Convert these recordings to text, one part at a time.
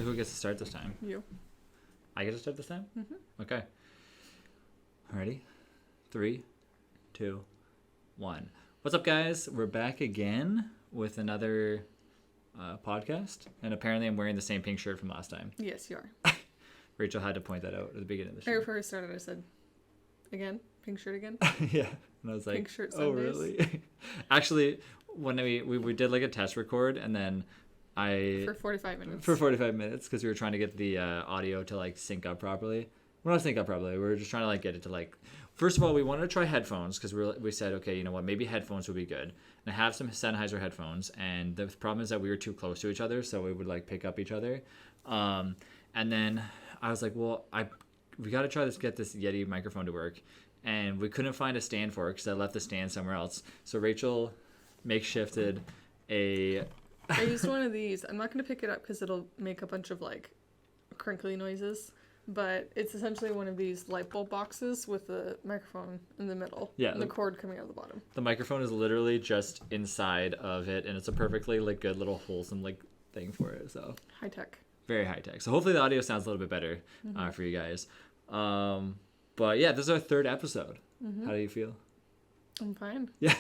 So who gets to start this time? You. I get to start this time? Mm-hmm. Okay. Ready? 3, 2, 1. What's up, guys? We're back again with another podcast. And apparently I'm wearing the same pink shirt from last time. Yes, you are. Rachel had to point that out at the beginning of the show. Right before we started, I said, again? Pink shirt again? Yeah. And I was like, Pink shirt oh, Sundays? really? Actually, when we did like a test record, and then For 45 minutes. For 45 minutes, because we were trying to get the audio to like sync up properly. Well, not sync up properly. We were just trying to like get it to like... First of all, we wanted to try headphones, because we said, okay, you know what, maybe headphones would be good. And I have some Sennheiser headphones, and the problem is that we were too close to each other, so we would like pick up each other. And then I was like, well, we got to try to get this Yeti microphone to work. And we couldn't find a stand for it because I left the stand somewhere else. So Rachel makeshifted a... I used one of these. I'm not going to pick it up because it'll make a bunch of like crinkly noises. But it's essentially one of these light bulb boxes with a microphone in the middle. Yeah. And the cord coming out of the bottom. The microphone is literally just inside of it, and it's a perfectly like good little wholesome like thing for it. So High tech. very high tech. So hopefully the audio sounds a little bit better for you guys. But yeah, this is our third episode. How do you feel? I'm fine. Yeah.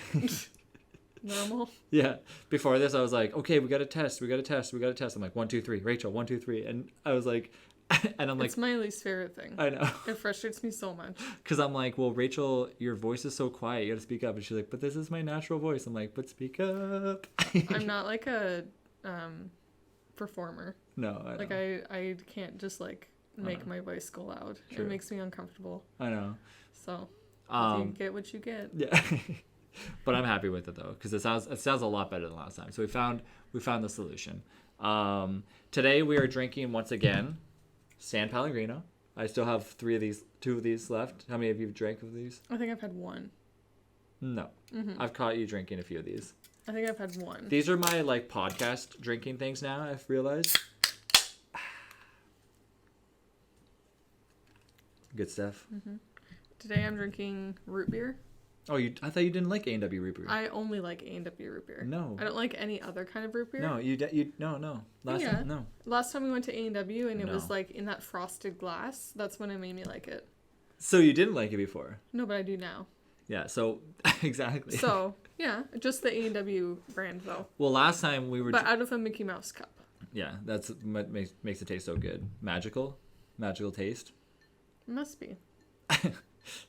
Normal. Yeah. Before this, I was like, okay, we got to test. I'm like, 1, 2, 3, Rachel, 1, 2, 3, and I was like, and I'm like, It's my least favorite thing. I know. It frustrates me so much. Because I'm like, well, Rachel, your voice is so quiet. You got to speak up. And she's like, but this is my natural voice. I'm like, but speak up. I'm not like a performer. No, I know. Like I can't just like make my voice go loud. True. It makes me uncomfortable. I know. So you get what you get. Yeah. But I'm happy with it though, because it sounds a lot better than last time. So we found the solution. Today we are drinking once again San Pellegrino. I still have 2 of these left. How many of you drank of these? I think I've had one. No. I've caught you drinking a few of these. I think I've had one. These are my like podcast drinking things now, I've realized. Good stuff. Today I'm drinking root beer. Oh, I thought you didn't like A&W root beer. I only like A&W root beer. No. I don't like any other kind of root beer. No, no. Last time we went to A&W and it No. was like in that frosted glass. That's when it made me like it. So you didn't like it before. No, but I do now. Yeah, so exactly. So, yeah, just the A&W brand though. Well, last time we were But out of a Mickey Mouse cup. yeah, that's what makes it taste so good. Magical taste. Must be.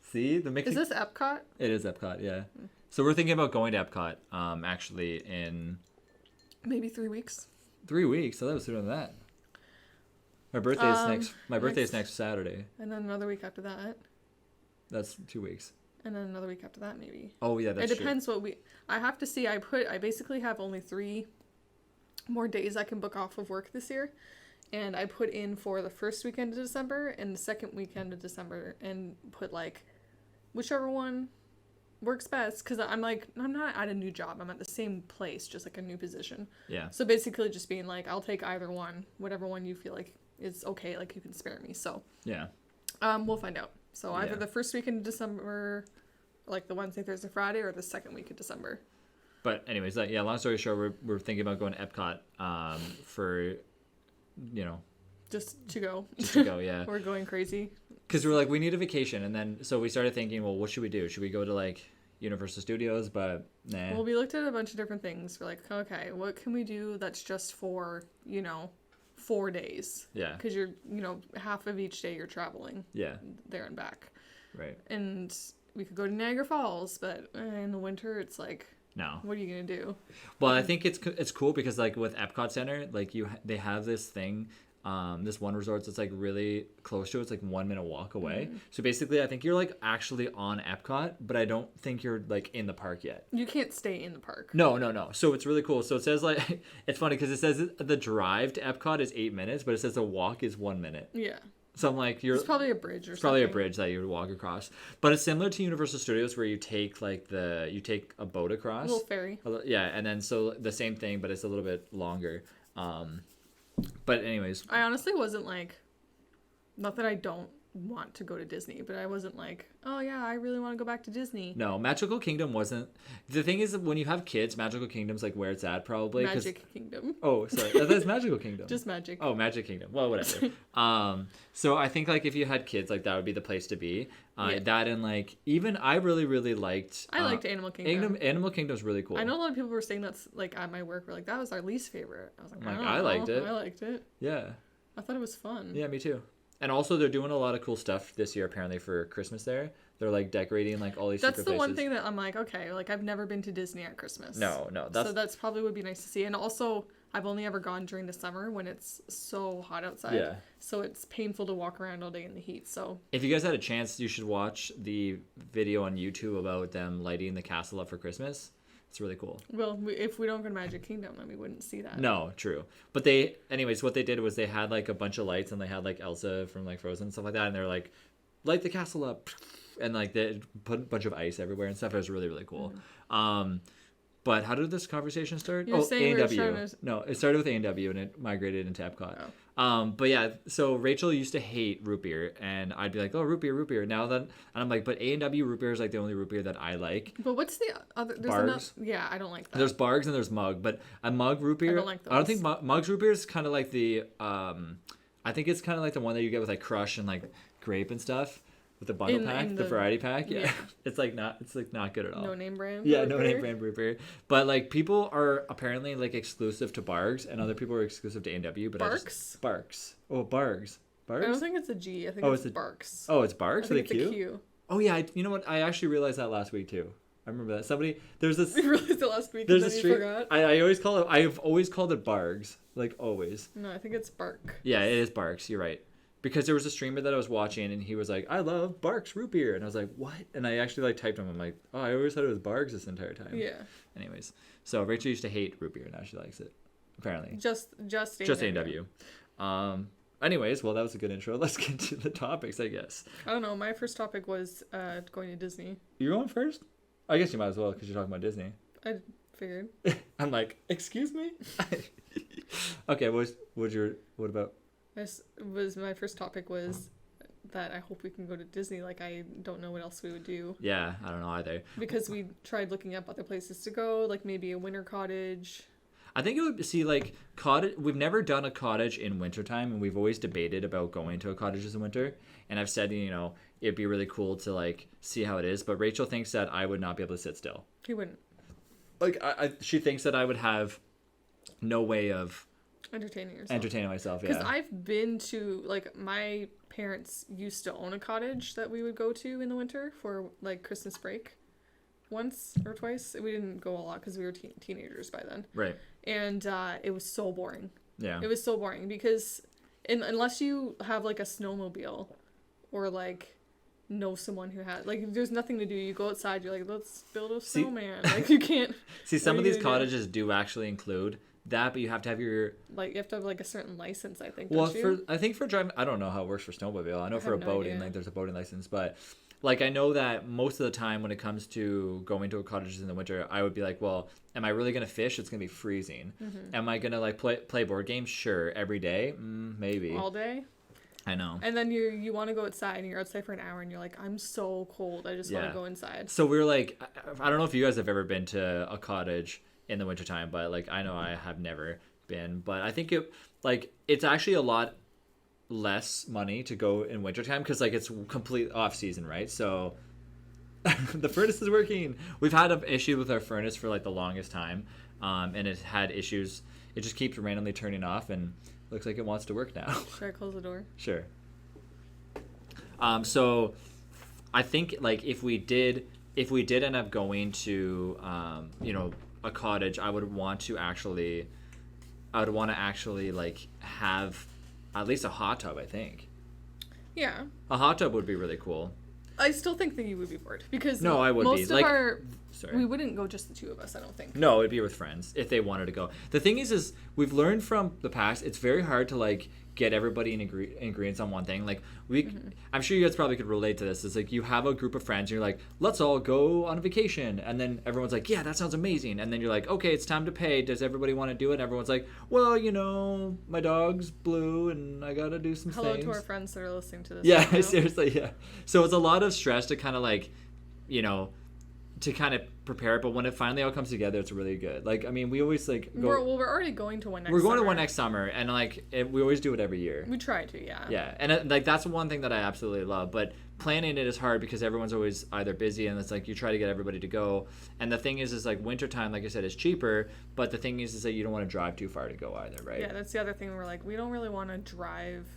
See, the Mickey Is this Epcot? It is Epcot, yeah. So we're thinking about going to Epcot actually in Maybe 3 weeks. 3 weeks. So that was sooner than that. My birthday is next Saturday. And then another week after that. That's 2 weeks. And then another week after that, maybe. Oh yeah, that's It depends what I have to see. I basically have only 3 more days I can book off of work this year. And I put in for the first weekend of December and the second weekend of December and put like whichever one works best. Because I'm not at a new job. I'm at the same place, just like a new position. Yeah. So basically just being like, I'll take either one, whatever one you feel like is okay, like you can spare me. So Yeah. we'll find out. So either Yeah. the first weekend of December, like the Wednesday, Thursday, Friday, or the second week of December. But anyways, yeah. Long story short, we're thinking about going to Epcot for, you know, Just to go. just to go. Yeah. We're going crazy. Because we're like, we need a vacation, and then so we started thinking, well, what should we do? Should we go to like Universal Studios? But nah. Well, we looked at a bunch of different things. We're like, okay, what can we do that's just for, 4 days? Yeah. Because you're, half of each day you're traveling Yeah. there and back. Right. And we could go to Niagara Falls, but in the winter, it's like, No. what are you going to do? Well, I think it's cool because like with Epcot Center, like they have this thing, this one resort that's like really close to it. It's like 1 minute walk away. So basically, I think you're like actually on Epcot, but I don't think you're like in the park yet. You can't stay in the park. No. So it's really cool. So it says like it's funny because it says the drive to Epcot is 8 minutes, but it says the walk is 1 minute. Yeah. So I'm like, It's probably a bridge or something. It's probably a bridge that you would walk across. But it's similar to Universal Studios where you take a boat across. A little ferry. Yeah, and then so the same thing, but it's a little bit longer. But anyways. I honestly wasn't like, not that I don't want to go to Disney, but I wasn't like, oh yeah, I really want to go back to Disney. No, Magical Kingdom wasn't. The thing is, that when you have kids, Magical Kingdom's like where it's at probably. Magic Kingdom. Oh, sorry, that's Magical Kingdom. Just Magic. Oh, Magic Kingdom. Well, whatever. So I think like if you had kids, like that would be the place to be. Yeah. That and like even I really really liked. I liked Animal Kingdom. Animal Kingdom's really cool. I know a lot of people were saying that's like at my work were like that was our least favorite. I was like, Like, I, I don't liked know. it. I liked it. Yeah. I thought it was fun. Yeah, me too. And also, they're doing a lot of cool stuff this year. Apparently for Christmas, they're like decorating like all these. That's secret the one places. thing that I'm like, okay, like I've never been to Disney at Christmas. No, So that's probably would be nice to see. And also, I've only ever gone during the summer when it's so hot outside. Yeah. So it's painful to walk around all day in the heat. So If you guys had a chance, you should watch the video on YouTube about them lighting the castle up for Christmas. It's really cool. well, if we don't go to Magic Kingdom, then we wouldn't see that. No, true. But anyways, what they did was they had like a bunch of lights and they had like Elsa from like Frozen and stuff like that. And they're like, light the castle up. And like they put a bunch of ice everywhere and stuff. It was really, really cool. But how did this conversation start? You're saying we were A&W. trying to- No, it started with A&W and it migrated into Epcot. But yeah, so Rachel used to hate root beer, and I'd be like, "Oh, root beer, root beer." Now then, and I'm like, "But A&W root beer is like the only root beer that I like." But what's the other? There's Bargs? yeah, I don't like that. There's Bargs and there's Mug, but a Mug root beer. don't like I don't those. think Mug's root beer is kind of like the. I think it's kind of like the one that you get with like Crush and like grape and stuff with the bundle pack, in the the- variety pack. Yeah, yeah. it's like not good at all. No name brand. Yeah, root no beer? name brand root beer. But like people are apparently like exclusive to Bargs, and other people are exclusive to A&W. But Barks. Oh, Bargs. I don't Bargs. think it's a G. I think Oh, it's it's a- Barks. Oh, it's I Bargs think with it's a a Q. Q. Oh yeah, you know what? I actually realized that last week too. I remember that there's this You realized the last week there's and a then street. you forgot. I've always called it Bargs, like always. No, I think it's Bark. Yeah, it is Barks. You're right. Because there was a streamer that I was watching, and he was like, "I love Barks root beer," and I was like, "What?" And I actually like typed him. I'm like, "Oh, I always thought it was Bargs this entire time." Yeah. Anyways, so Rachel used to hate root beer, now she likes it. Apparently, Just A&W. Anyways, well, that was a good intro. Let's get to the topics, I guess. I don't know. My first topic was going to Disney. You're going first? I guess you might as well because you're talking about Disney. I figured. I'm like, excuse me. Okay, what about? My first topic was that I hope we can go to Disney. Like I don't know what else we would do Yeah, I don't know either. because we tried looking up other places to go, like maybe a winter cottage. I think it would see like cottage. We've never done a cottage in wintertime, and we've always debated about going to a cottage in winter. And I've said, it'd be really cool to like see how it is. But Rachel thinks that I would not be able to sit still. He wouldn't Like she thinks that I would have no way of entertaining yourself. entertaining myself. Because Yeah. I've been to like my parents used to own a cottage that we would go to in the winter for like Christmas break, once or twice. We didn't go a lot because we were teenagers by then, Right. and it was so boring. Yeah. It was so boring because unless you have like a snowmobile or like know someone who had like there's nothing to do. You go outside, you're like, let's build a See- snowman. Like you can't See, some What of are you these gonna do? cottages do actually include that, but you have to have your like you have to have like a certain license, I think. well don't you? I think for driving. I don't know how it works for snowmobile. I know I for have a no boating, idea. like there's a boating license, but like I know that most of the time when it comes to going to a cottage in the winter, I would be like, well, am I really gonna fish? It's gonna be freezing. Mm-hmm. Am I gonna like play board games? Sure, every day, maybe. all day. I know. And then you want to go outside and you're outside for an hour and you're like, I'm so cold. I just want Yeah. to go inside. So we were like, I don't know if you guys have ever been to a cottage in the wintertime, but like I know I have never been, but I think it's actually a lot less money to go in wintertime because like it's complete off season, right? So the furnace is working. We've had an issue with our furnace for like the longest time, and it had issues. It just keeps randomly turning off and looks like it wants to work now. Should I close the door? Sure. So I think like if we did end up going to a cottage, I would want to actually like have at least a hot tub. I think Yeah. a hot tub would be really cool. I still think that you would be bored because No, I would be. most of Like, our Sorry. We wouldn't go just the two of us, I don't think. No, it'd be with friends if they wanted to go. The thing is we've learned from the past. It's very hard to like get everybody in agreements on one thing. Like I'm sure you guys probably could relate to this. It's like you have a group of friends and you're like, let's all go on a vacation, and then everyone's like, yeah, that sounds amazing, and then you're like, okay, it's time to pay. Does everybody want to do it? And everyone's like, well, you know, my dog's blue and I gotta do some Hello things. to our friends that are listening to this. Yeah, right now. seriously, yeah. So it's a lot of stress to kind of like, you know, to kind of prepare it, but when it finally all comes together, it's really good. Like, I mean, we always like go. We're already going to one next. We're going to summer. one next summer, and like we always do it every year. We try to, yeah. Yeah, and like that's one thing that I absolutely love. But planning it is hard because everyone's always either busy, and it's like you try to get everybody to go. And the thing is like wintertime, like I said, is cheaper. But the thing is that you don't want to drive too far to go either, right? Yeah, that's the other thing. We're like, we don't really want to drive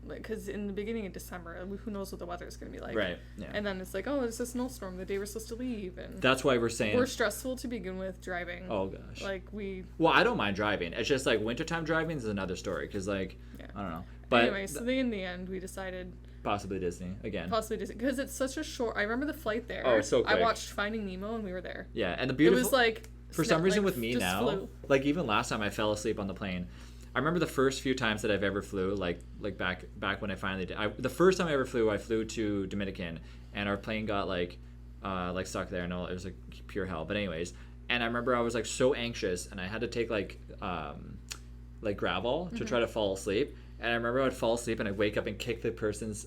because in the beginning of December, who knows what the weather is going to be like. Right. Yeah. And then it's like, oh, it's a snowstorm the day we're supposed to leave, and That's why we're saying. we're stressful to begin with driving. Oh gosh. Like Well, I don't mind driving. It's just like wintertime driving is another story because like Yeah. I don't know. But anyway, so in the end, we decided possibly Disney again. possibly Disney because it's such a short. I remember the flight there. Oh, it's so I quick. watched Finding Nemo and we were there. Yeah, and the It beautiful. was like For some reason like, with me just now, flew. like even last time I fell asleep on the plane. I remember the first few times that I've ever flew, like back when I finally did. The first time I ever flew, I flew to Dominican, and our plane got like stuck there, and all it was like pure hell. But anyways, and I remember I was like so anxious, and I had to take like Gravol to try to fall asleep. And I remember I would fall asleep, and I'd wake up and kick the person's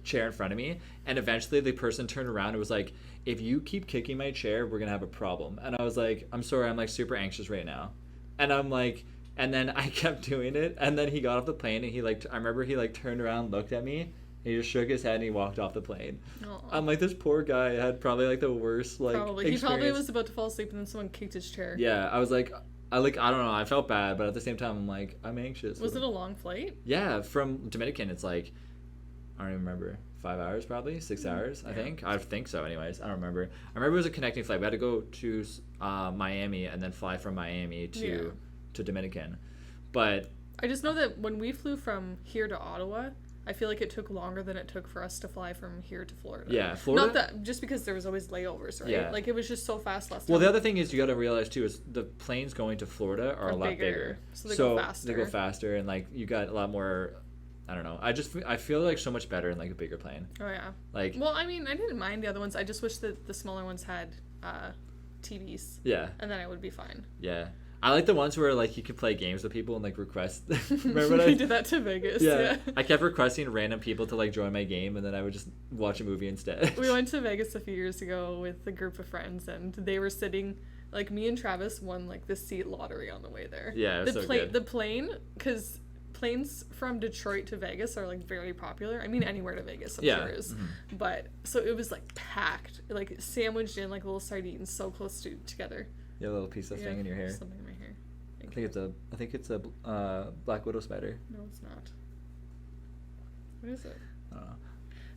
chair in front of me, and eventually the person turned around and was like, if you keep kicking my chair, we're gonna have a problem. And I was like, I'm sorry, I'm like super anxious right now. And I'm like, and then I kept doing it, and then he got off the plane, and he like, I remember he like turned around, looked at me, and he just shook his head, and he walked off the plane. Aw. I'm like, this poor guy had probably like the worst like Probably. He experience. probably was about to fall asleep and then someone kicked his chair. Yeah, I was like, I don't know, I felt bad, but at the same time, I'm like, I'm anxious. Was it a long flight? Yeah, from Dominican, it's like, I don't even remember, 5 hours probably, 6 hours, I think so. Anyways, I don't remember. I remember it was a connecting flight. We had to go to Miami and then fly from Miami to Dominican. But I just know that when we flew from here to Ottawa, I feel like it took longer than it took for us to fly from here to Florida. yeah, Florida. Not that just because there was always layovers, right? Yeah. Like it was just so fast last time. Well, the other thing is you got to realize too is the planes going to Florida are a lot bigger. So they go faster. They go faster, and like you got a lot more. I don't know. I feel like so much better in like a bigger plane. Oh yeah. Like Well, I mean, I didn't mind the other ones. I just wish that the smaller ones had TVs, yeah, and then I would be fine. yeah. I like the ones where like you could play games with people and like request. Remember when We I did that to Vegas. yeah. Yeah. I kept requesting random people to like join my game, and then I would just watch a movie instead. We went to Vegas a few years ago with a group of friends, and they were sitting, like me and Travis won like the seat lottery on the way there. Yeah, it was so good. The plane, because planes from Detroit to Vegas are like very popular. I mean, anywhere to Vegas, I'm Yeah. sure is. Mhm. But so it was like packed, like sandwiched in like little sardines, so close together. You have a little piece of thing in your hair. Something in my hair. I think it's a Black Widow spider. No, it's not. What is it? I don't know.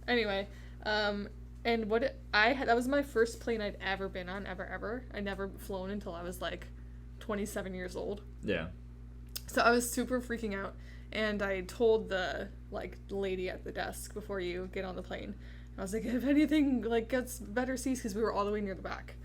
Anyway, and that was my first plane I'd ever been on, ever. I'd never flown until I was like 27 years old. Yeah. So I was super freaking out, and I told the lady at the desk before you get on the plane. I was like, if anything like gets better seats, because we were all the way near the back.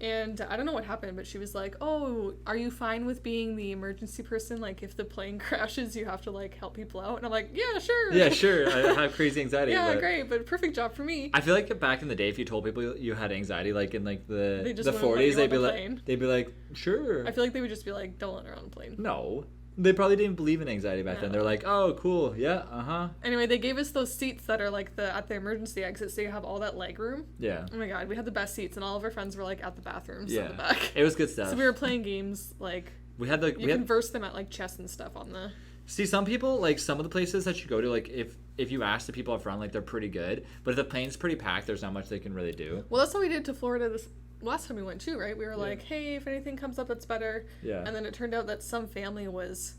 And I don't know what happened, but she was like, oh, are you fine with being the emergency person? Like, if the plane crashes, you have to, like, help people out? And I'm like, yeah, sure. Yeah, sure. I have crazy anxiety. Yeah, but great, but perfect job for me. I feel like back in the day, if you told people you had anxiety, like in like They the just the wouldn't let 40s, you they'd on be the like, plane. they'd be like, sure. I feel like they would just be like, don't let her on the plane. No, they probably didn't believe in anxiety back then. No. They're like, oh, cool, yeah, Anyway, they gave us those seats that are like at the emergency exit, so you have all that leg room. yeah, Oh my god, we had the best seats, and all of our friends were like at the bathrooms yeah. in the back. It was good stuff. So we were playing games like we had you can verse them at like chess and stuff on the. See, some people, like, some of the places that you go to, like, if you ask the people up front, like, they're pretty good. But if the plane's pretty packed, there's not much they can really do. Well, that's what we did to Florida this last time we went too, right? We were Yeah. like, hey, if anything comes up that's better. Yeah. And then it turned out that some family was,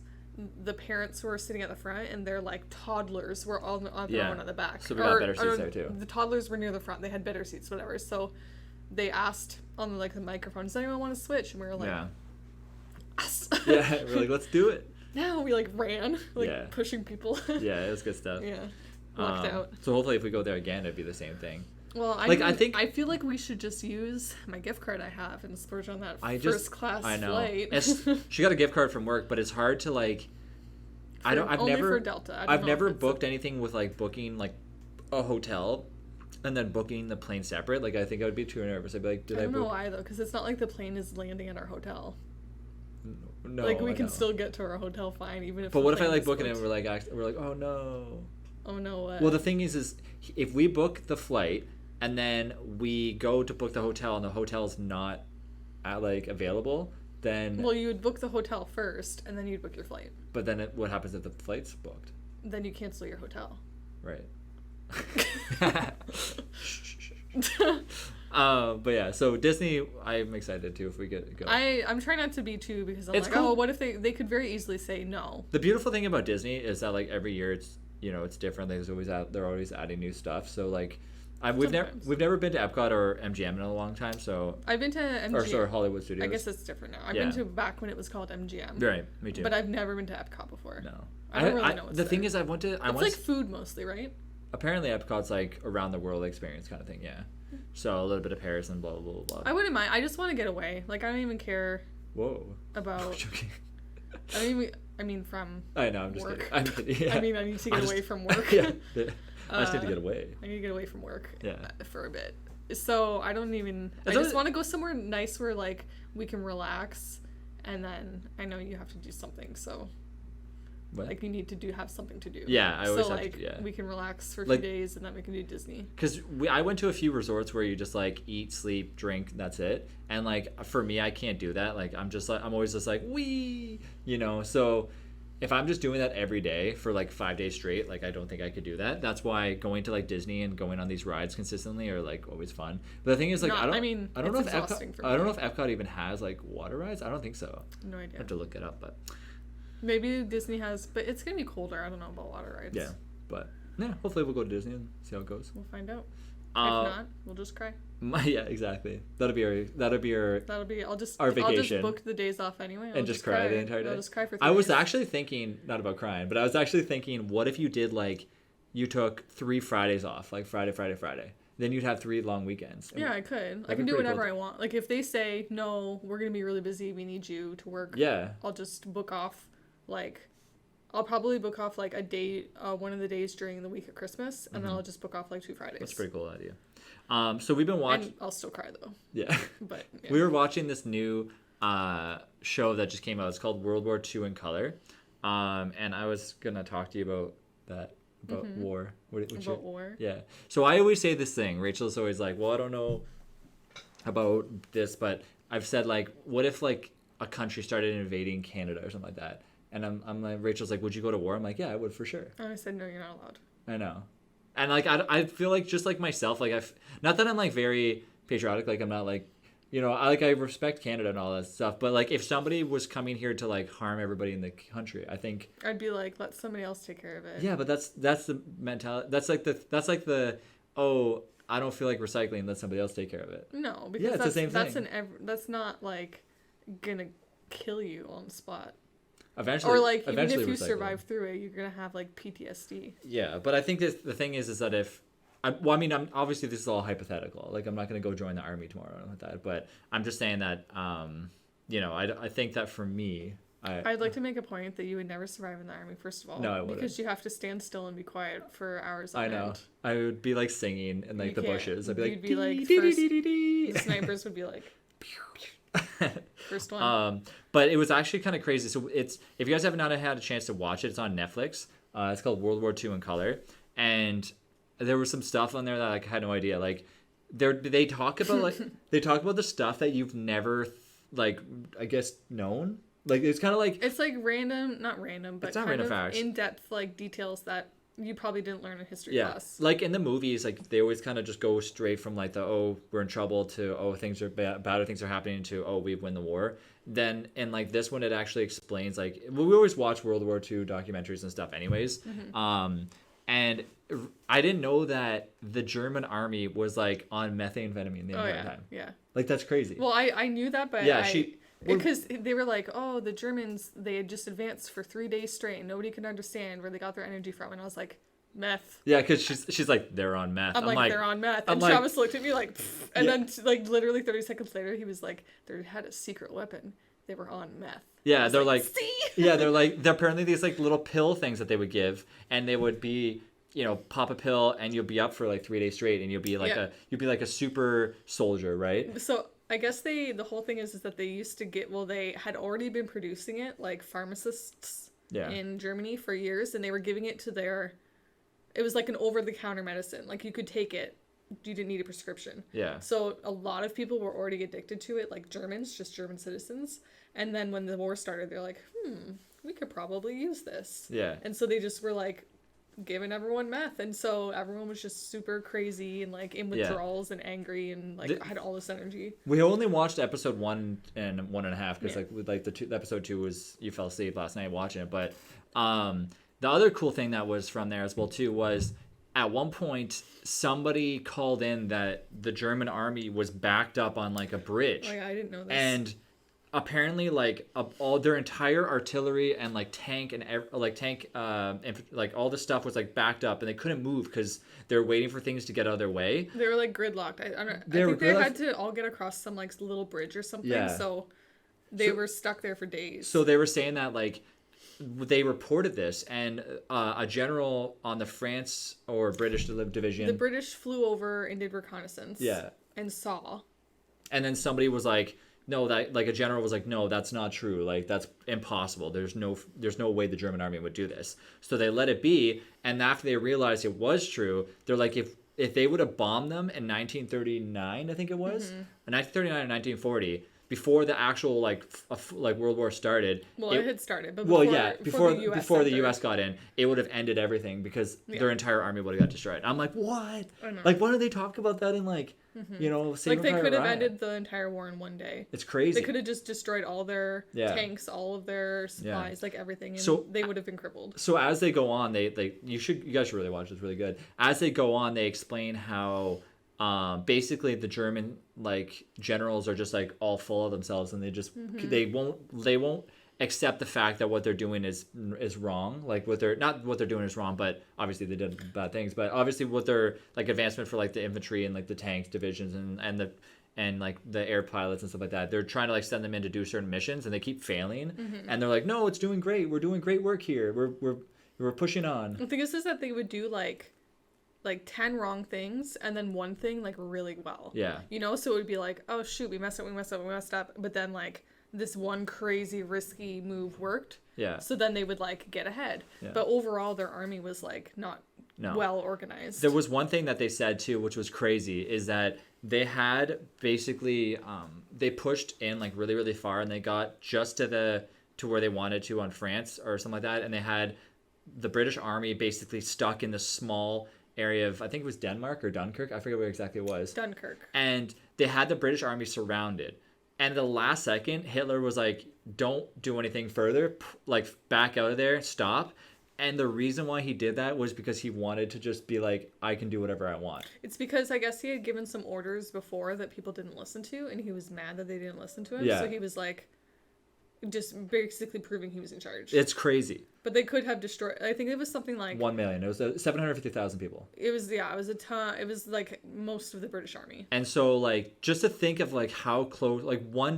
the parents were sitting at the front, and their like toddlers were all on their Yeah. own at the back. So we got better seats there, too. The toddlers were near the front. They had better seats, whatever. So they asked on like the microphone, does anyone want to switch? And we were like, Yeah. us. Yeah, we're like, let's do it. Now we like ran, like Yeah. pushing people. Yeah, it was good stuff. Yeah. Lucked out. So hopefully if we go there again, it'd be the same thing. Well, Like, I think- I feel like we should just use my gift card I have and splurge on that I first class I know. flight. She got a gift card from work, but it's hard to like. I've only never for Delta. I don't I've know never if it's booked anything with like booking like a hotel, and then booking the plane separate. Like I think I would be too nervous. I'd be like, did I I don't know book? why though, because it's not like the plane is landing at our hotel. No, Like we I can know. still get to our hotel fine, even if. But the what if I plane like is book it and booked. we're like, oh no. Oh no! What? Well, the thing is if we book the flight and then we go to book the hotel and the hotel's not like available, then Well, you would book the hotel first, and then you'd book your flight. but then what happens if the flight's booked? Then you cancel your hotel. Right. But yeah, so Disney, I'm excited too if we get go. I'm trying not to be too because I'm It's like, cool. oh, what if they could very easily say no. The beautiful thing about Disney is that like every year it's it's different. There's always they're always adding new stuff. So like, Sometimes. we've never been to Epcot or MGM in a long time. So I've been to MGM. or sorry, Hollywood Studios. I guess it's different now. I've Yeah. been to back when it was called MGM. Right, me too. But I've never been to Epcot before. no, I don't really know what's the thing there. is, I went to I It's went like food mostly, right? apparently Epcot's like around the world experience kind of thing. Yeah. So a little bit of Paris and blah blah blah blah. I wouldn't mind. I just want to get away. Like I don't even care Whoa. about. Joking. I mean from. I know. I'm just Work. kidding. I'm kidding. Yeah. I mean, I need to get away from work. yeah. I just need to Uh, get away. I need to get away from work. Yeah. For a bit. So I don't even. I It's just always- want to go somewhere nice where like we can relax, and then I know you have to do something. So What? like you need to have something to do. Yeah, I always so have to- like yeah. we can relax for a Like- few days, and then we can do Disney. Because I went to a few resorts where you just like eat, sleep, drink, that's it. And like for me, I can't do that. Like I'm always just like wee, So if I'm just doing that every day for like 5 days straight, like I don't think I could do that. That's why going to like Disney and going on these rides consistently are like always fun. But the thing is like No, I don't know if it's exhausting Epcot, for I don't me. know if Epcot even has like water rides. I don't think so. No I idea. have to look it up, but Maybe Disney has, but it's gonna be colder. I don't know about water rides. yeah, but yeah, hopefully we'll go to Disney and see how it goes. We'll find out. Uh, if not, we'll just cry. yeah, exactly. That'll be our That'll be. I'll just. our I'll just vacation. book the days off anyway. I'll And just cry the entire day? I'll just cry for 3 I was days. actually thinking, not about crying, but I was actually thinking, what if you did like, you took 3 Fridays off, like Friday, Friday, Friday. Then you'd have 3 long weekends. Yeah, I could. I be can do pretty whatever cool. I want. Like if they say no, we're gonna be really busy. We need you to work. Yeah. I'll just book off. Like, I'll probably book off like a day, one of the days during the week of Christmas, and then I'll just book off like 2 Fridays. Mm-hmm. That's a pretty cool idea. So we've been watching, And I'll still cry though. yeah. But yeah. We were watching this new show that just came out. It's called World War II in Color. And I was going to talk to you about that, about war. What about you, war. Yeah. So I always say this thing. Rachel's always like, well, I don't know about this, but I've said like, what if like a country started invading Canada or something like that? And I'm like, Rachel's like, would you go to war? I'm like, yeah, I would for sure. And I said no, you're not allowed. I know. And like, I feel like just like myself, like not that I'm like very patriotic, like I'm not like, I respect Canada and all that stuff, but like if somebody was coming here to like harm everybody in the country, I think, I'd be like, let somebody else take care of it. yeah, but that's the mentality. That's like the, oh, I don't feel like recycling, let somebody else take care of it. No, because Yeah, it's the that's, same that's thing. that's not like gonna kill you on the spot. Eventually, Or like even eventually if you recycle. survive through it, you're gonna have like PTSD. Yeah, but I think the thing is that if, I'm obviously this is all hypothetical. Like I'm not gonna go join the army tomorrow or anything like that. But I'm just saying that, I think that for me, I'd like to make a point that you would never survive in the army. First of all, No, I wouldn't. because you have to stand still and be quiet for hours on I know. end. I would be like singing in like You the can't. bushes. I'd be like, You'd be like, "Dee, first- dee, dee, dee, The dee." snipers would be like, first one. But it was actually kind of crazy. So if you guys have not had a chance to watch it, it's on Netflix. It's called World War II in Color, and there was some stuff on there that I had no idea. Like they talk about the stuff that you've never like I guess known. Like it's kind of like It's like not random, but It's not kind random of facts. in-depth like details that you probably didn't learn in history yeah, class. like in the movies, like they always kind of just go straight from like the we're in trouble to things are bad, things are happening to we win the war. Then in like this one, it actually explains like we always watch World War II documentaries and stuff, anyways. And I didn't know that the German army was like on methamphetamine the Oh entire yeah, time. yeah. Like that's crazy. Well, I knew that, but Yeah, well- because they were like, oh, the Germans, they had just advanced for 3 days straight, and nobody could understand where they got their energy from, and I was like, meth. Yeah, because she's like, they're on meth. I'm like, they're on meth. I'm And like- Travis looked at me like, "Pfft." And Yeah. then like literally 30 seconds later, he was like, they had a secret weapon. They were on meth. Yeah, I was they're like, see? yeah, they're apparently these like little pill things that they would give, and they would be, you know, pop a pill and you'll be up for like 3 days straight, and you'll be like Yeah. you'll be like a super soldier, right? So I guess the whole thing is that they used to get, well, they had already been producing it, like pharmacists Yeah. in Germany for years, and they were giving it to it was like an over-the-counter medicine. Like you could take it, you didn't need a prescription. Yeah. So a lot of people were already addicted to it, like Germans, just German citizens. And then when the war started, they're like, we could probably use this. Yeah. And so they just were like giving everyone meth. And so everyone was just super crazy and like in Yeah. withdrawals and angry and like had all this energy. We only watched episode 1 and 1.5 because Yeah. like with like the episode 2 was you fell asleep last night watching it. But the other cool thing that was from there as well too was at one point somebody called in that the German army was backed up on like a bridge. Oh yeah, I didn't know this. And apparently like all their entire artillery and like tank and like all the stuff was like backed up and they couldn't move because they were waiting for things to get out of their way. they were like gridlocked. I don't. They I were think they gridlocked. had to all get across some like little bridge or something. Yeah. So they So- were stuck there for days. So they were saying that like they reported this and a general on the France or British division, the British flew over and did reconnaissance. Yeah. And saw. and then somebody was like, no, that like a general was like, no, that's not true, like that's impossible, there's no way the German army would do this. So they let it be, and after they realized it was true, they're like, if they would have bombed them in 1939, I think it was, in 1939 or 1940, before the actual like World War started. Well, it had started, but Well, before, yeah, before the entered. U.S. got in, it would have ended everything because their entire army would have got destroyed. I'm like, what? I know. Like, why don't they talk about that in like, you know, Like they Saving could have Private Ryan? ended the entire war in one day. It's crazy. They could have just destroyed all their Yeah. tanks, all of their supplies, like everything, and So- they would have been crippled. So as they go on, you guys should really watch. It's really good. As they go on, they explain how basically the German like generals are just like all full of themselves, and they just they won't accept the fact that what they're doing is wrong. Like what they're doing is wrong, but obviously they did bad things. But obviously what their like advancement for like the infantry and like the tanks divisions and like the air pilots and stuff like that, they're trying to like send them in to do certain missions, and they keep failing. And they're like, no, it's doing great. We're doing great work here. We're pushing on. The thing is that they would do like 10 wrong things and then one thing like really well. Yeah. You know, so it would be like, oh shoot, we messed up, but then like this one crazy risky move worked. Yeah. So then they would like get ahead. Yeah. But overall their army was like not No. well organized. There was one thing that they said too, which was crazy, is that they had basically they pushed in like really really far, and they got just to where they wanted to on France or something like that, and they had the British army basically stuck in the small area of, I think it was Denmark or Dunkirk, I forget where exactly it was, Dunkirk. and they had the British army surrounded. And at the last second, Hitler was like, don't do anything further, like back out of there, stop. And the reason why he did that was because he wanted to just be like, I can do whatever I want. It's because I guess he had given some orders before that people didn't listen to, and he was mad that they didn't listen to him. Yeah. So he was like, just basically proving he was in charge. It's crazy. But they could have destroyed. I think it was something like 1 million. It was 750,000 people. it was a ton. It was like most of the British army. And so like just to think of like how close, like one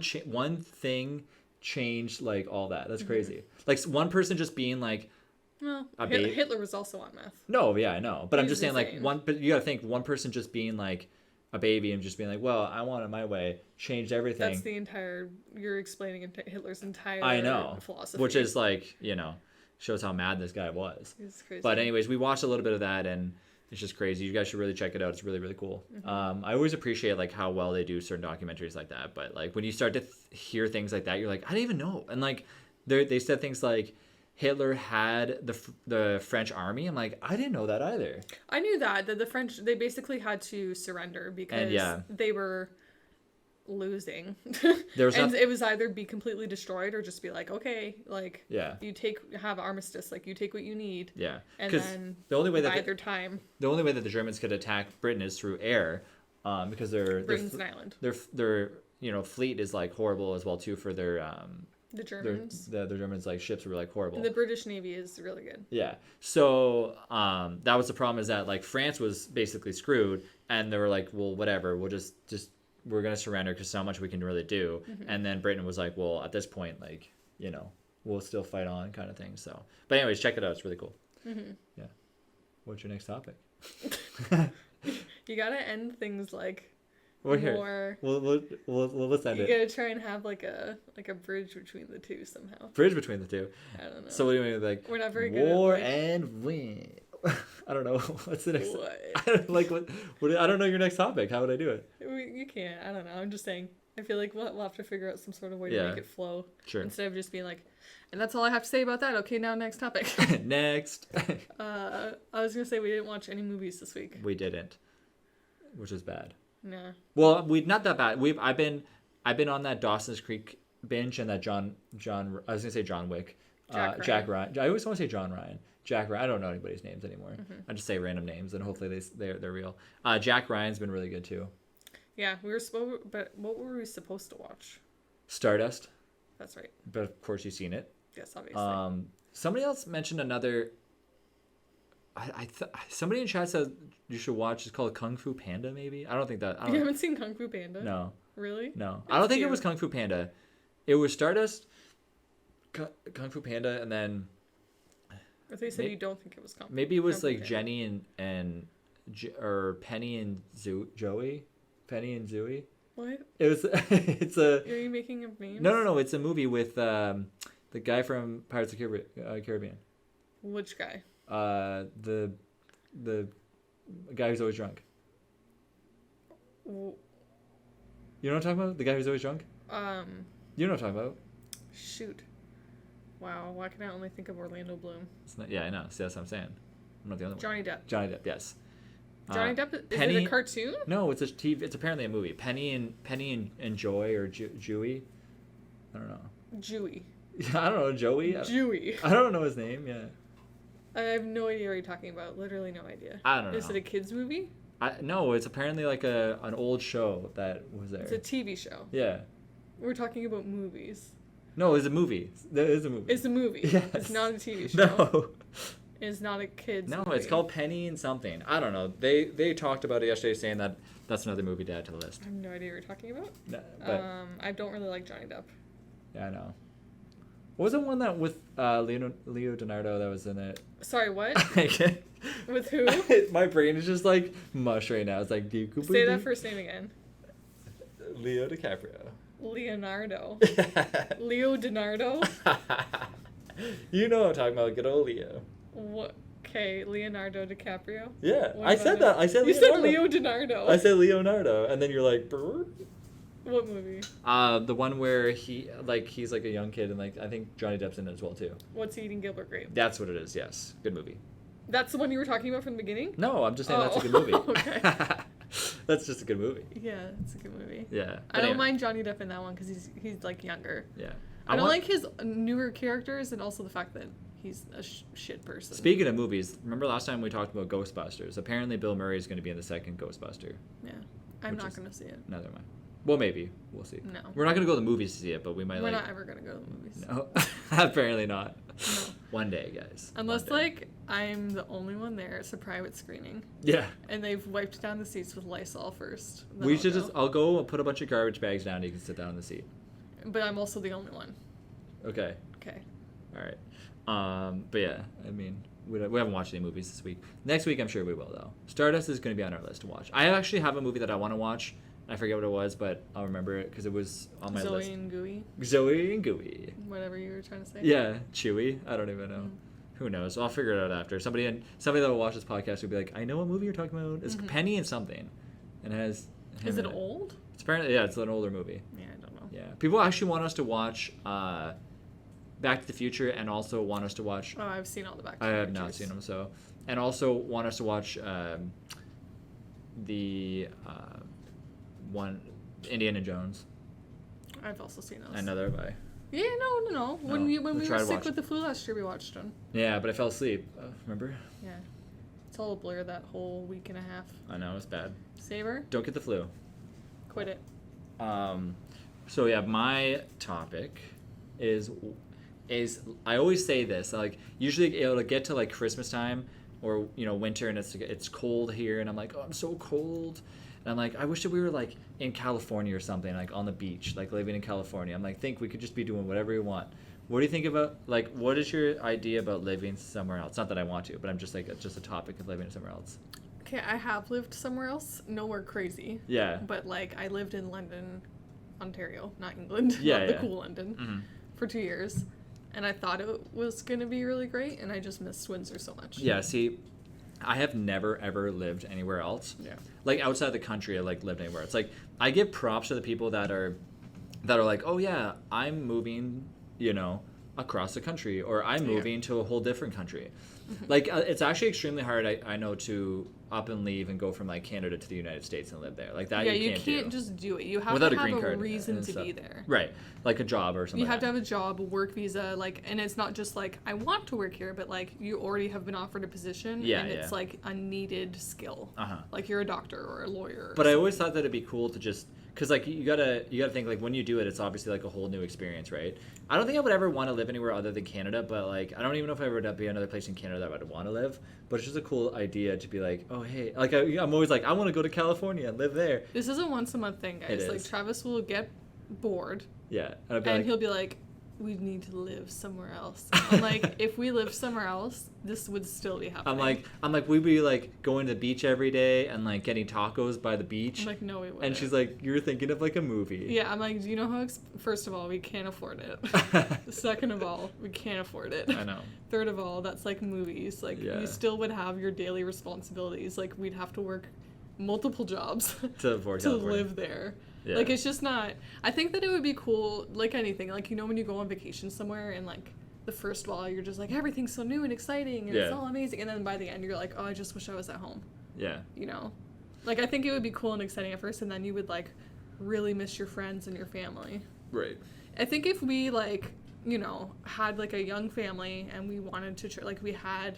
thing changed like all that. That's crazy. Like one person just being like, Well, A baby. Hitler was also on meth. no, yeah, I know, but I'm He's just saying like insane. but you gotta think one person just being like a baby and just being like, well, I want it my way, changed everything. That's the entire. You're explaining Hitler's entire. I know, philosophy, which is like, you know, shows how mad this guy was. It's crazy. But anyways, we watched a little bit of that, and it's just crazy. You guys should really check it out. It's really really cool. I always appreciate like how well they do certain documentaries like that. But like when you start to hear things like that, you're like, I didn't even know. And like they said things like Hitler had the French army. I'm like, I didn't know that either. I knew that the French, they basically had to surrender because yeah. they were losing. There was And not- it was either be completely destroyed or just be like, okay, like Yeah. you have armistice, like you take what you need, Yeah, and because then the only way that bide their time. the only way that the Germans could attack Britain is through air, because Britain's an island. their you know fleet is like horrible as well too for their The Germans. The Germans like ships were like horrible. And the British Navy is really good. Yeah. So that was the problem, is that like France was basically screwed, and they were like, well, whatever, we'll just we're gonna surrender because so much we can really do. And then Britain was like, well, at this point, like, you know, we'll still fight on, kind of thing. So, but anyways, check it out. It's really cool. Yeah. What's your next topic? You gotta end things like Well, more. here. Let's end You it. gotta try and have like a bridge between the two somehow. Bridge between the two. I don't know. So what do you mean, like, We're not very good at, war like- and win? I don't know. What's the next? What? I don't like what. I don't know your next topic. How would I do it? You can't. I don't know. I'm just saying. I feel like we'll have to figure out some sort of way to Yeah. make it flow. Sure. Instead of just being like, and that's all I have to say about that. Okay, now next topic. Next. I was gonna say we didn't watch any movies this week. We didn't, which is bad. Nah. Well, we not that bad. I've been on that Dawson's Creek binge and that John. I was gonna say John Wick. Jack Ryan. I always want to say John Ryan. Jack Ryan. I don't know anybody's names anymore. I just say random names and hopefully they're real. Jack Ryan's been really good too. Yeah, but what were we supposed to watch? Stardust, That's right. but of course you've seen it. Yes, obviously. Somebody else mentioned another. Somebody in chat said you should watch. It's called Kung Fu Panda. Maybe I don't think that. You haven't seen Kung Fu Panda? No, Really? no. It's I don't think it cute. was Kung Fu Panda. It was Stardust, Kung Fu Panda, and then I thought you said you don't think it was Kung Fu. maybe it was Kung Fu like Panda. Jenny or Penny and Joey. Penny and Zooey. What? It was. It's a. Are you making up names? No. It's a movie with the guy from Pirates of the Caribbean. Which guy? The guy who's always drunk. W- You know what I'm talking about? The guy who's always drunk? You know what I'm talking about? Shoot. Wow, why can I only think of Orlando Bloom? It's not, yeah, I know. See, that's what I'm saying. I'm not the only one. Johnny Depp. Johnny Depp, yes. Johnny Depp, is Penny, it a cartoon? No, it's a TV. It's apparently a movie. Penny and Joy or Jewy. I don't know. Jewy. I don't know, Joey. Jewy. I don't know his name. Yeah. I have no idea what you're talking about. Literally no idea. I don't know. Is it a kids movie? No, it's apparently like an old show that was there. It's a TV show. Yeah. We're talking about movies. No, it's a movie. There is a movie. It's a movie. Yes. It's not a TV show. No. It's not a kids No, movie. it's called Penny and something. I don't know. They talked about it yesterday, saying that that's another movie to add to the list. I have no idea what you're talking about. No, but I don't really like Johnny Depp. yeah, I know. What was the one that with Leo DiNardo that was in it? Sorry, what? With who? My brain is just like mush right now. It's like Say that first name again. Leo DiCaprio. Leonardo. Leo DiNardo? You know what I'm talking about. Good old Leo. What? Okay, Leonardo DiCaprio. Yeah, What I about said it? that. I said You Leonardo. said Leo DiNardo. I said Leonardo, and then you're like, brr? What movie? The one where he's like a young kid, and like I think Johnny Depp's in it as well too. What's Eating Gilbert Grape? That's what it is. Yes, good movie. That's the one you were talking about from the beginning? No, I'm just saying that's a Oh, good movie. okay. That's just a good movie. Yeah, it's a good movie. Yeah. I don't mind Johnny Depp in that one because he's like younger. Yeah. I don't like his newer characters and also the fact that he's a shit person. Speaking of movies, remember last time we talked about Ghostbusters? Apparently, Bill Murray is going to be in the second Ghostbuster. Yeah, I'm Which not is- going to see it. Neither am I. Well, maybe we'll see. No. We're not going to go to the movies to see it, but we might. We're like... not ever going to go to the movies. No, apparently not. No. One day, guys. Unless, One day. like, I'm the only one there. It's a private screening. Yeah. And they've wiped down the seats with Lysol first. Then We I'll should go. just. I'll go and put a bunch of garbage bags down. And you can sit down in the seat. But I'm also the only one. Okay. Okay. All right. But yeah, I mean, we haven't watched any movies this week. Next week, I'm sure we will though. Stardust is going to be on our list to watch. I actually have a movie that I want to watch. I forget what it was, but I'll remember it because it was on my Zoe list. and Gooey. Zoe and Gooey. Whatever you were trying to say. Yeah, Chewy. I don't even know. Mm. Who knows? I'll figure it out after. Somebody that will watch this podcast will be like, I know what movie you're talking about. It's Mhm. Penny and something, and it has. him Is in it old? It's apparently it's an older movie. Yeah, I don't know. Yeah, people actually want us to watch Back to the Future, and also want us to watch. Oh, I've seen all the back. I have not seen them, so, and also want us to watch the one Indiana Jones. I've also seen those. Another by. Yeah, no. When No, we we were tried to sick watch with the flu last year, we watched them. Yeah, but I fell asleep. Remember? Yeah. It's all a blur that whole week and a half. I know it's bad. Savor? Don't get the flu. Quit it. So yeah, my topic is I always say this, like usually it'll get to like Christmas time or winter, and it's cold here, and I'm like, oh, I'm so cold, and I'm like, I wish that we were like in California or something, like on the beach, like living in California. I'm like, think we could just be doing whatever we want. What do you think about, like, what is your idea about living somewhere else? Not that I want to, but I'm just like, just a topic of living somewhere else. Okay, I have lived somewhere else, nowhere crazy. Yeah. But like I lived in London, Ontario, not England, Yeah, not the yeah. cool London, Mm-hmm. for 2 years, and I thought it was gonna be really great, and I just missed Windsor so much. Yeah, see, I have never ever lived anywhere else. Yeah. Like outside the country, I like lived anywhere. It's like I give props to the people that are like, oh yeah, I'm moving, across the country, or I'm Yeah. moving to a whole different country. Like it's actually extremely hard. I know to up and leave and go from like Canada to the United States and live there. Like that. Yeah, you you can't can't do. just do it. You have Without to a have green a card reason and to stuff. be there. Right, like a job or something. You have to like have a job, a work visa, like, and it's not just like I want to work here, but like you already have been offered a position, Yeah, and it's yeah. like a needed skill. Uh-huh. Like you're a doctor or a lawyer. Or But I something. always thought that it'd be cool to just, because like you gotta think like when you do it, it's obviously like a whole new experience, right? I don't think I would ever want to live anywhere other than Canada, but like I don't even know if I would be another place in Canada that I would want to live. But it's just a cool idea to be like, oh hey, like I'm always like I want to go to California and live there. This is a once a month thing, guys. It Like is. Travis will get bored, Yeah, and I'd be and like, he'll be like, "We need to live somewhere else." I'm like, if we lived somewhere else, this would still be happening. I'm like we'd be like going to the beach every day and like getting tacos by the beach. I'm like, no, we wouldn't. And she's like, you're thinking of like a movie. Yeah, I'm like, do you know how? First of all, we can't afford it. Second of all, we can't afford it. I know. Third of all, that's like movies. Like Yeah. you still would have your daily responsibilities. Like we'd have to work multiple jobs To afford to California. live there. Yeah. Like it's just not. I think that it would be cool, like anything. Like when you go on vacation somewhere and like the first while you're just like everything's so new and exciting and it's Yeah. all amazing, and then by the end you're like, oh, I just wish I was at home. Yeah. Like I think it would be cool and exciting at first, and then you would like really miss your friends and your family. Right. I think if we like had like a young family and we wanted to like we had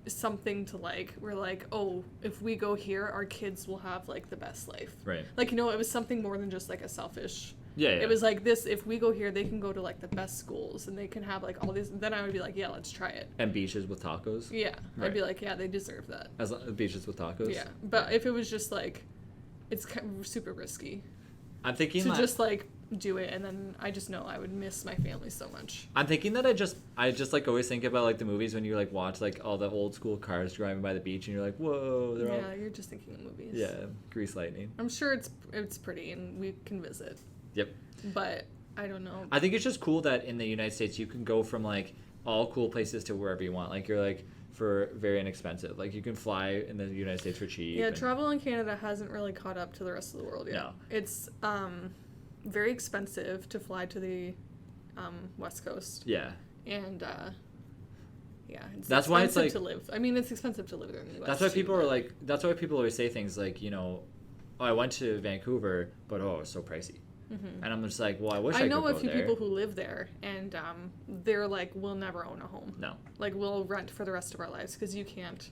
something to like, we're like, oh, if we go here our kids will have like the best life. Right. Like it was something more than just like a selfish. Yeah. It was like this, if we go here they can go to like the best schools and they can have like all these, then I would be like, yeah, let's try it. And beaches with tacos. Yeah. Right. I'd be like, yeah, they deserve that. Beaches with tacos. Yeah. But if it was just like it's kind of super risky I'm thinking to like, just like do it, and then I just know I would miss my family so much. I'm thinking that I just like always think about like the movies when you like watch like all the old school cars driving by the beach and you're like, whoa, they're Yeah, all you're just thinking of movies. yeah, Grease Lightning. I'm sure it's pretty and we can visit, Yep. but I don't know. I think it's just cool that in the United States you can go from like all cool places to wherever you want. Like you're like for very inexpensive. Like you can fly in the United States for cheap. Yeah, and- travel in Canada hasn't really caught up to the rest of the world yet. No. It's very expensive to fly to the West Coast, Yeah. and yeah, it's That's why it's expensive to live. I mean, it's expensive to live there in the U.S. That's why too, people are but- like. That's why people always say things like, oh, I went to Vancouver, but oh, it's so pricey. Mhm. And I'm just like, well, I wish I know could a go few there. people who live there, and they're like, we'll never own a home. No. Like, we'll rent for the rest of our lives because you can't.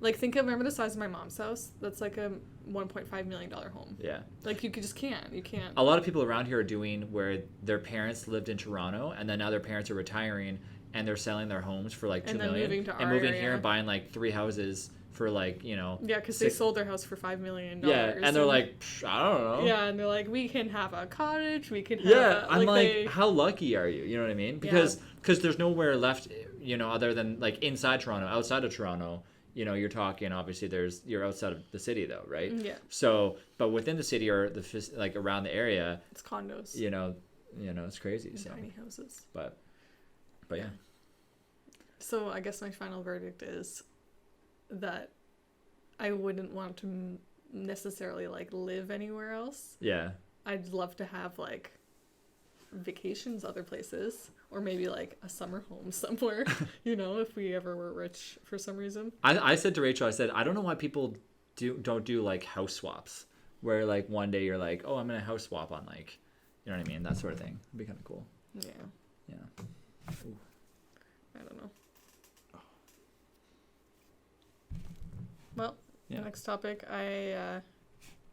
Like, remember the size of my mom's house? That's like a $1.5 million home. Yeah. Like, you just can't. You can't. A lot of people around here are doing where their parents lived in Toronto, and then now their parents are retiring, and they're selling their homes for like $2 And then million, moving to and our moving area. here and buying like 3 houses for like Yeah, because they six- sold their house for $5 million. yeah, and they're like, "Psh, I don't know. Yeah, and they're like, we can have a cottage, we can have Yeah, a, I'm like, they- how lucky are you? You know what I mean? Because there's nowhere left, other than like inside Toronto. Outside of Toronto, you're talking obviously you're outside of the city though, right? Yeah. So, but within the city or like around the area, it's condos. it's crazy. And So, tiny houses. but yeah, So I guess my final verdict is that I wouldn't want to necessarily like live anywhere else. yeah. I'd love to have like vacations other places, or maybe like a summer home somewhere, if we ever were rich for some reason. I said to Rachel, I said, I don't know why people don't do like house swaps, where like one day you're like, oh, I'm gonna house swap on like, you know what I mean, that sort of thing. It'd be kind of cool. Yeah. Yeah. Ooh. I don't know. Well, Yeah. next topic, I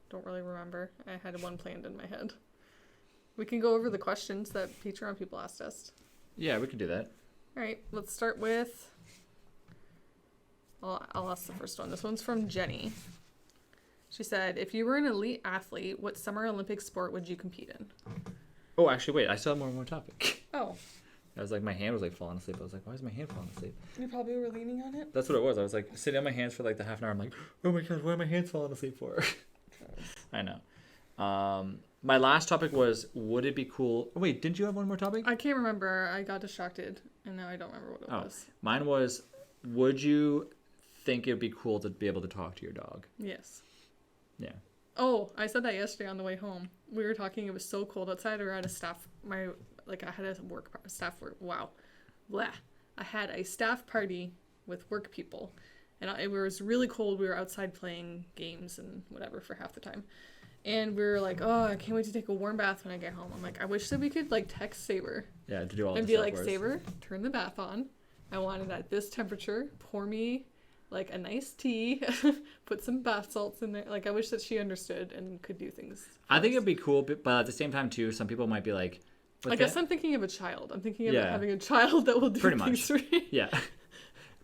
don't really remember. I had one planned in my head. We can go over the questions that Patreon people asked us. Yeah, we can do that. All right, let's start with. I'll ask the first one. This one's from Jenny. She said, if you were an elite athlete, what Summer Olympic sport would you compete in? Oh, actually, wait. I still have more topic. Oh, I was like, my hand was like falling asleep. I was like, why is my hand falling asleep? you probably were leaning on it. That's what it was. I was like sitting on my hands for like the half an hour. I'm like, oh my god, why are my hands falling asleep for? I know. My last topic was, would it be cool? Oh, wait, didn't you have one more topic? I can't remember. I got distracted, and now I don't remember what it was. Mine was, would you think it'd be cool to be able to talk to your dog? Yes. Yeah. Oh, I said that yesterday on the way home. We were talking. It was so cold outside. We were at a staff. I had a staff work. Wow, blah. I had a staff party with work people, and it was really cold. We were outside playing games and whatever for half the time, and we were like, "Oh, I can't wait to take a warm bath when I get home." I'm like, I wish that we could like text Saber Yeah, to do all and the be stuff like, where it's- Saber, turn the bath on. I want it at this temperature. Pour me like a nice tea, put some bath salts in there. Like, I wish that she understood and could do things. I think it'd be cool, but at the same time too, some people might be like, I guess I'm thinking of a child. I'm thinking of Yeah. having a child that will do Pretty things much. for me. yeah.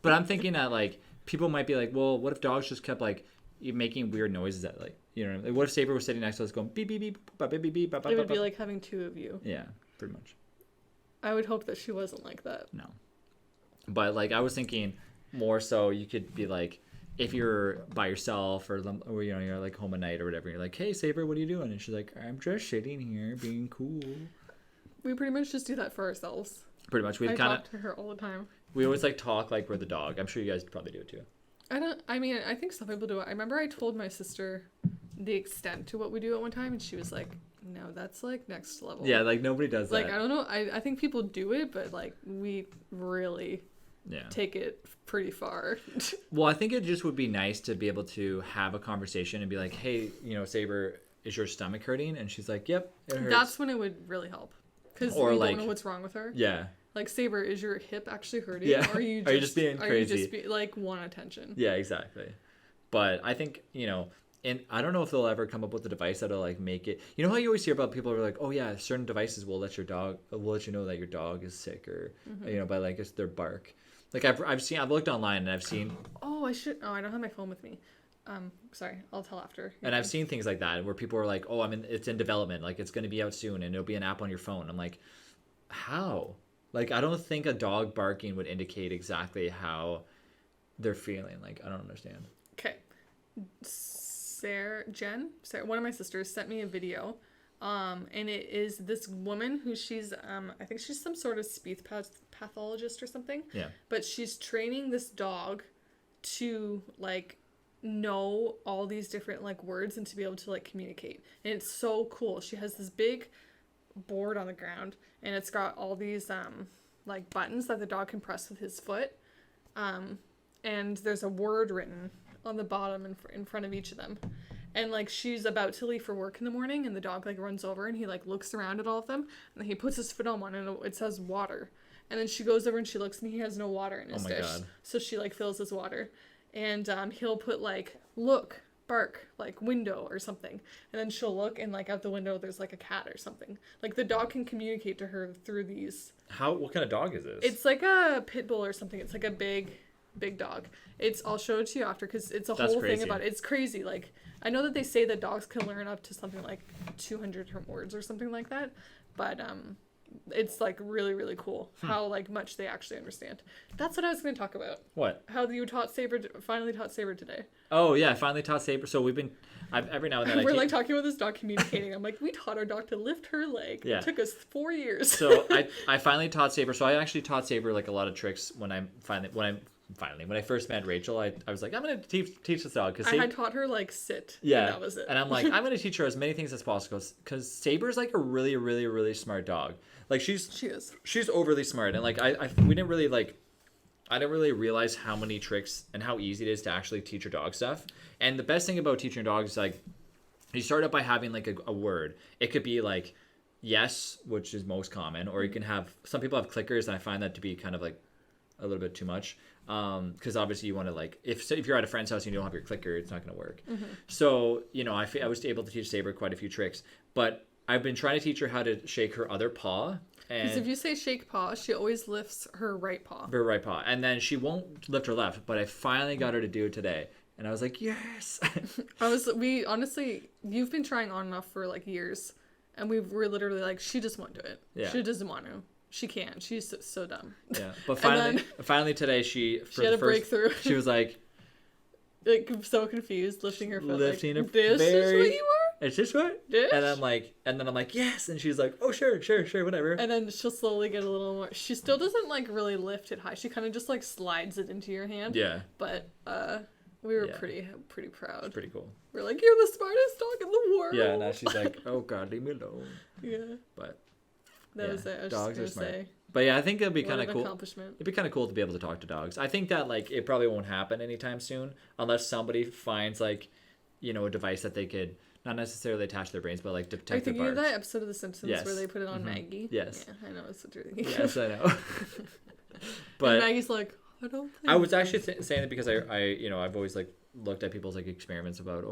But I'm thinking that like people might be like, well, what if dogs just kept like making weird noises at like, you know, like, what if Saber was sitting next to us going beep beep beep beep beep beep beep beep, It would be like having two of you. yeah, pretty much. I would hope that she wasn't like that. No. But like I was thinking more so you could be like, if you're by yourself or you know you're like home at night or whatever, you're like, hey Saber, what are you doing? And she's like, I'm just sitting here being cool. We pretty much just do that for ourselves. Pretty much. I We've kind talk to her all the time. we always like talk like we're the dog. I'm sure you guys probably do it too. I think some people do it. I remember I told my sister the extent to what we do at one time, and she was like, no, that's like next level. Yeah, like nobody does that. Like, I don't know. I think people do it, but like we really Yeah. take it pretty far. Well, I think it just would be nice to be able to have a conversation and be like, hey, you know, Saber, is your stomach hurting? And she's like, yep, it hurts. That's when it would really help. Because Or we like- don't know what's wrong with her. Yeah. Like, Saber, is your hip actually hurting? Yeah. Or are you just being crazy? Are you just like want attention? Yeah, exactly. But I think, you know, and I don't know if they'll ever come up with a device that'll like make it. You know how you always hear about people who are like, oh yeah, certain devices will let you know that your dog is sick or you know by like it's their bark. Like I've looked online and I've seen Oh, I don't have my phone with me. Sorry, I'll tell after. and I've seen things like that where people are like, oh, it's in development, like it's going to be out soon and it'll be an app on your phone. I'm like, how? Like I don't think a dog barking would indicate exactly how they're feeling. Like I don't understand. Okay. Sarah, one of my sisters sent me a video. And it is this woman who she's, I think she's some sort of speech pathologist or something. Yeah. But she's training this dog to like know all these different like words and to be able to like communicate. And it's so cool. She has this big board on the ground and it's got all these like buttons that the dog can press with his foot. And there's a word written on the bottom in front of each of them. And like she's about to leave for work in the morning and the dog like runs over and he like looks around at all of them and then he puts his foot on one and it says water. And then she goes over and she looks and he has no water in his my dish. God. So she like fills his water. And he'll put like look, bark, like window or something. And then she'll look and like out the window there's like a cat or something. Like the dog can communicate to her through these. What kind of dog is this? It's like a pit bull or something. It's like a big dog. I'll show it to you after because it's a That's whole crazy. thing about it. It's crazy. Like I know that they say that dogs can learn up to something like 200 words or something like that, but it's like really really cool how like much they actually understand. That's what I was going to talk about. What? How you finally taught Saber today. Oh yeah, I finally taught Saber. So every now and then We're like talking about this dog communicating. I'm like, we taught our dog to lift her leg. Yeah. It took us 4 years. So I finally taught Saber. So I actually taught Saber like a lot of tricks when I first met Rachel. I was like, I'm gonna teach this dog because I had taught her like sit. yeah, And that was it. And I'm like, I'm gonna teach her as many things as possible because Saber's like a really really really smart dog. Like she is. she's overly smart and like we didn't really like. I didn't really realize how many tricks and how easy it is to actually teach your dog stuff. And the best thing about teaching your dog is like, you start out by having like a word. It could be like yes, which is most common, or you can have, some people have clickers and I find that to be kind of like a little bit too much. Because obviously you want to like, if you're at a friend's house and you don't have your clicker, it's not going to work. So, you know, I was able to teach Saber quite a few tricks, but I've been trying to teach her how to shake her other paw. Because if And you say shake paw, she always lifts her right paw. her right paw. And then she won't lift her left, but I finally got her to do it today. And I was like, yes. We honestly, you've been trying on and off for like years, and we're literally like, she just won't do it. Yeah. She doesn't want to. She can't. She's so dumb. Yeah. But And finally today, she had a breakthrough. She was like, So confused, lifting her foot. Lifting her like, this is very- what you are? is this what? This? And then I'm like, yes. And she's like, oh, sure, whatever. And then she'll slowly get a little more. She still doesn't like really lift it high. She kind of just like slides it into your hand. Yeah. But we were Yeah. pretty proud. It's pretty cool. We're like, you're the smartest dog in the world. Yeah. Now she's like, oh, God, leave me alone. Yeah. But That yeah, was it. I was dogs are just gonna smart. say. But yeah, I think it'd be What kind an of cool. accomplishment. It'd be kind of cool to be able to talk to dogs. I think that like it probably won't happen anytime soon unless somebody finds like, you know, a device that they could not necessarily attach their brains, but like Are you detect the thinking of barks. that episode of The Simpsons Yes. where they put it on Mhm. Maggie? Yes. Yeah, I know. It's what you're thinking. Yes, I know. And But Maggie's like, I don't think I was actually saying it because I you know I've always like looked at people's like experiments about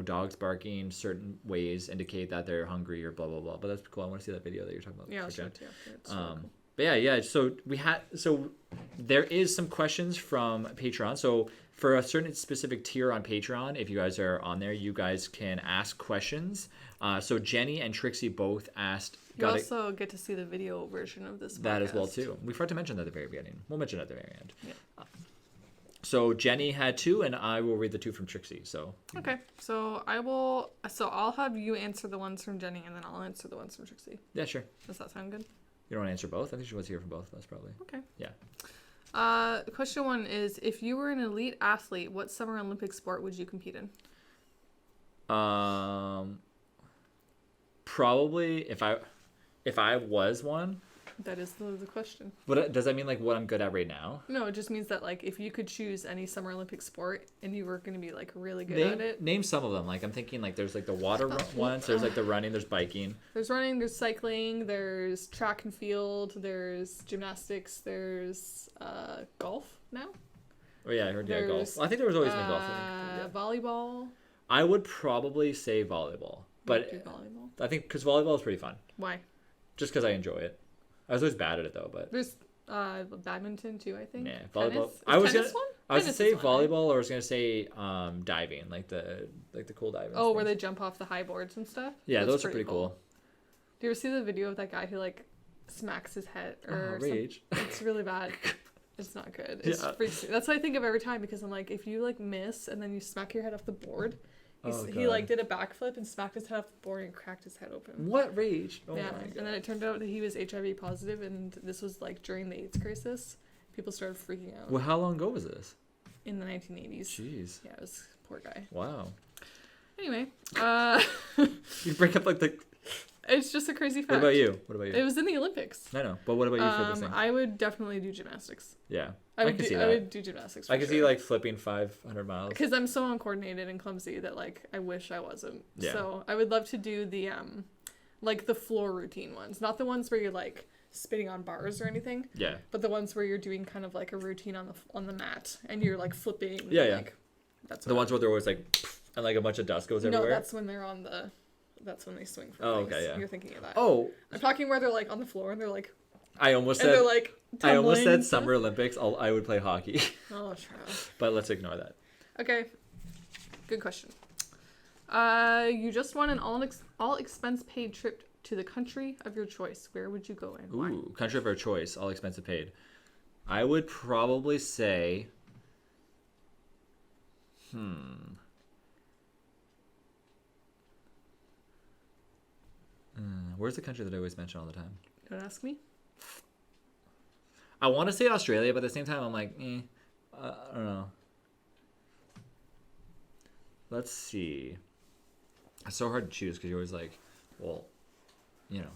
dogs barking certain ways indicate that they're hungry or blah blah blah. But that's cool. I want to see that video that you're talking about. Yeah, I'll for show Jen. it to you after. It's really cool. But yeah. So there is some questions from Patreon. So for a certain specific tier on Patreon, if you guys are on there, you guys can ask questions. So Jenny and Trixie both asked. You also get to see the video version of this that as well podcast. too. We forgot to mention that at the very beginning. We'll mention it at the very end. Yeah. So Jenny had 2, and I will read the 2 from Trixie. So Okay, so I'll have you answer the ones from Jenny, and then I'll answer the ones from Trixie. yeah, sure. Does that sound good? You don't want to answer both? I think she wants to hear from both of us, probably. Okay. Yeah. Question 1 is, if you were an elite athlete, what Summer Olympic sport would you compete in? Probably if I was one. That is the question. What does that mean? Like what I'm good at right now? No, it just means that like if you could choose any Summer Olympic sport and you were going to be like really good at it. Name some of them. Like I'm thinking like there's like the water ones. There's like the running. There's biking. There's running, there's cycling, there's track and field, there's gymnastics, there's golf now. Oh yeah, I heard golf. There's, I think there was always been golf. I think. Yeah. Volleyball. I would probably say volleyball, but Do volleyball. I think because volleyball is pretty fun. Why? Just because I enjoy it. I was always bad at it though, but There's badminton too, I think. yeah, volleyball. Tennis? I was tennis gonna, one? I was gonna Tennis say is one, right? volleyball, or I was gonna say diving, like the cool diving. Oh, where things. they jump off the high boards and stuff. Yeah, That's those are pretty cool. Do you ever see the video of that guy who like smacks his head or something? Rage. It's really bad. It's not good. It's Yeah. freaks me. That's what I think of every time because I'm like, if you like miss and then you smack your head off the board, he like did a backflip and smacked his head off the board and cracked his head open. What rage? Oh yeah, my God. and then it turned out that he was HIV positive, and this was like during the AIDS crisis. People started freaking out Well, how long ago was this? in the 1980s. Jeez. Yeah, it was poor guy. Wow. Anyway, You break up like the. it's just a crazy fact. What about you? What about you? It was in the Olympics. I know, but what about you for this thing? I would definitely do gymnastics. Yeah, I can see that. I would do gymnastics. I can see like flipping 500 miles. because I'm so uncoordinated and clumsy that like I wish I wasn't. Yeah. So I would love to do the like the floor routine ones, not the ones where you're like spitting on bars or anything, Yeah. but the ones where you're doing kind of like a routine on the mat and you're like flipping. Yeah, yeah. Like, that's The ones where there was like, and like a bunch of dust goes everywhere. No, that's when they're on the. That's when they swing for Oh, things. okay, yeah. You're thinking of that. Oh, I'm talking where they're like on the floor and they're like, I almost and said. they're like. I almost tumbling said and stuff. Summer Olympics. I would play hockey, Oh, trash. but let's ignore that. Okay. Good question. You just won an all expense paid trip to the country of your choice. Where would you go and why? Ooh, country of our choice, all expenses paid. I would probably say. Where's the country that I always mention all the time? Don't ask me. I want to say Australia, but at the same time, I'm like, I don't know. Let's see. It's so hard to choose because you're always like, well, you know.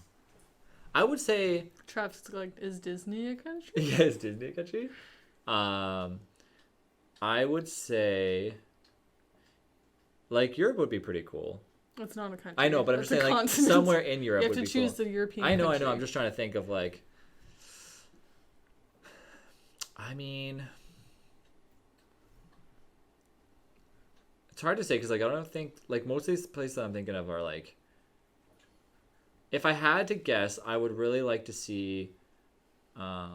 I would say, Travis like, is Disney a country? yeah, it's Disney a country. I would say, like, Europe would be pretty cool. It's not a country. I know, but I'm That's just a saying, like, continent. somewhere in Europe You would have be to choose cool. the European. I know. country. I'm just trying to think of like. I mean, it's hard to say because like I don't think like most of these places that I'm thinking of are like. if I had to guess, I would really like to see. I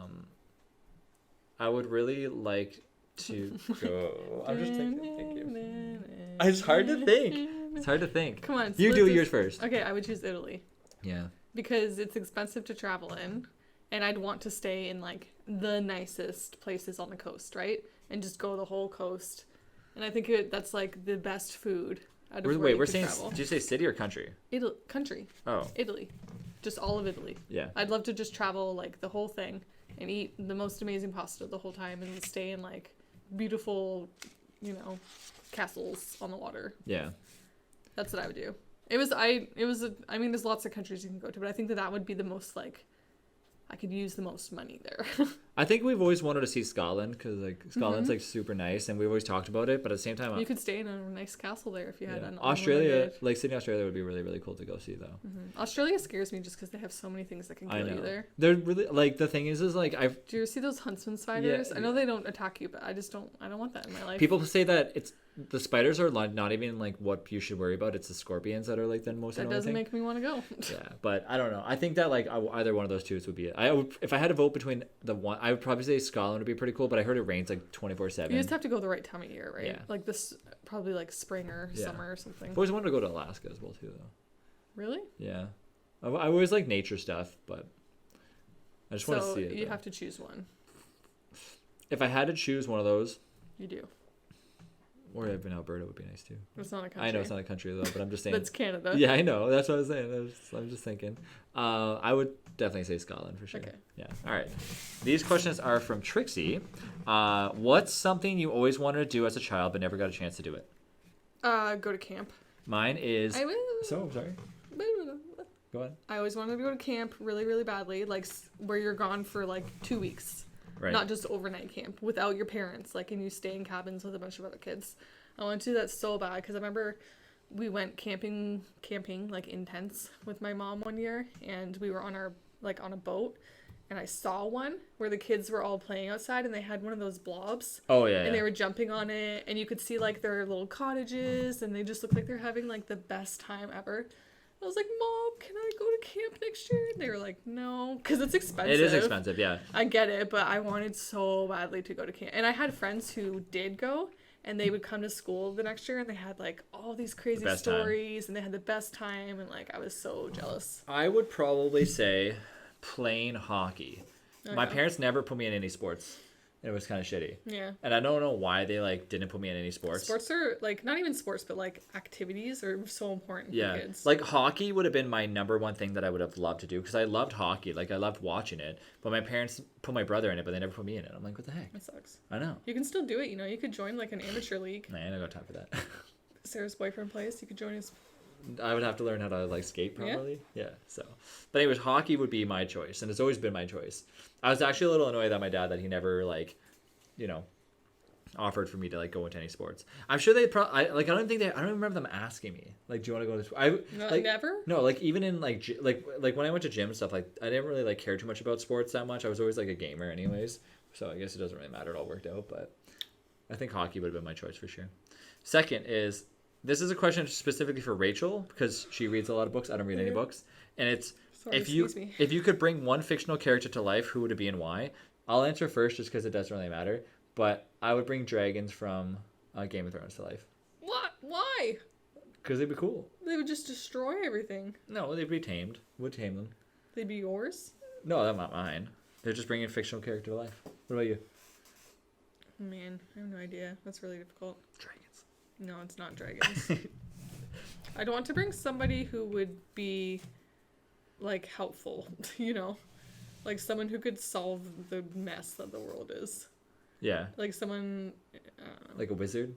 would really like to go. I'm just thinking. It's hard to think. It's hard to think. Come on, You split do this- yours first. Okay, I would choose Italy Yeah. because it's expensive to travel in, and I'd want to stay in like the nicest places on the coast, right? And just go the whole coast. And I think that's like the best food. Out of where Wait, you we're could saying. travel. Did you say city or country? Country, Oh, Italy, just all of Italy. yeah. I'd love to just travel like the whole thing and eat the most amazing pasta the whole time and stay in like beautiful, castles on the water. Yeah. That's what I would do. I mean, there's lots of countries you can go to, but I think that would be the most like, I could use the most money there. I think we've always wanted to see Scotland because like Scotland's Mm-hmm. like super nice, and we've always talked about it. But at the same time, You could stay in a nice castle there if you had yeah. an Australia, unlimited- like Sydney, Australia, would be really really cool to go see though. Australia scares me just because they have so many things that can I kill you know. there. They're really like the thing is like I've Do you ever see those huntsman spiders? Yeah. I know they don't attack you, but I don't want that in my life. people say that it's the spiders are like not even like what you should worry about. It's the scorpions that are like the most that annoying doesn't thing. make me want to go. Yeah, but I don't know. I think that like either one of those two would be it. I would if I had to vote between the one. I would probably say Scotland would be pretty cool, but I heard it rains like 24/7. You just have to go the right time of year, right? Yeah. Like this, probably like spring or Yeah. summer or something. I've always wanted to go to Alaska as well too, though. Really? Yeah, I always like nature stuff, but I just want to So see it. you though. have to choose one. If I had to choose one of those, You do. or live in Alberta would be nice too. It's not a country. I know it's not a country though, but I'm just saying. That's Canada. Yeah, I know. That's what I was saying. I'm just thinking. I would definitely say Scotland for sure. Okay. Yeah. All right. These questions are from Trixie. What's something you always wanted to do as a child but never got a chance to do it? Go to camp. Mine is. I will. So sorry. Go on. I always wanted to go to camp really, really badly, like where you're gone for like 2 weeks. Right. Not just overnight camp without your parents, like, and you stay in cabins with a bunch of other kids. I wanted to do that so bad because I remember we went camping like in tents with my mom one year, and we were on a boat, and I saw one where the kids were all playing outside, and they had one of those blobs, Oh yeah. and they yeah. were jumping on it, and you could see like their little cottages, and they just looked like they're having like the best time ever. I was like, Mom, can I go to camp next year? And they were like, no, because it's expensive. It is expensive. Yeah. I get it, but I wanted so badly to go to camp. And I had friends who did go, and they would come to school the next year, and they had like all these crazy best time. stories, and they had the best time, and like I was so jealous. I would probably say playing hockey. My Okay. parents never put me in any sports. It was kind of shitty. Yeah. And I don't know why they like didn't put me in any sports. Sports are like not even sports, but like activities are so important Yeah. for kids. Like hockey would have been my number one thing that I would have loved to do because I loved hockey. Like I loved watching it. But my parents put my brother in it, but they never put me in it. I'm like, what the heck? It sucks. I know. You can still do it, you could join like an amateur league. Nah, I ain't got time for that. Sarah's boyfriend plays. You could join his. I would have to learn how to like skate Yeah? probably. Yeah. So, but anyways, hockey would be my choice, and it's always been my choice. I was actually a little annoyed at my dad that he never like, offered for me to like go into any sports. I'm sure they probably I don't think I don't remember them asking me like, do you want to go to? Like Never. no, like even in like like when I went to gym and stuff, like I didn't really like care too much about sports that much. I was always like a gamer anyways, so I guess it doesn't really matter. It all worked out, but I think hockey would have been my choice for sure. Second is this is a question specifically for Rachel because she reads a lot of books. I don't read any Okay. books, and it's Sorry, if you excuse me. if you could bring one fictional character to life, who would it be and why? I'll answer first just because it doesn't really matter. But I would bring dragons from Game of Thrones to life What? Why? because they'd be cool. They would just destroy everything. No, they'd be tamed. Would tame them. They'd be yours. No, that's not mine. They're just bringing a fictional character to life. What about you? Man, I have no idea. That's really difficult. Dragons. No, it's not dragons. I'd want to bring somebody who would be, like, helpful, Like someone who could solve the mess that the world is. Yeah, Like someone, like a wizard.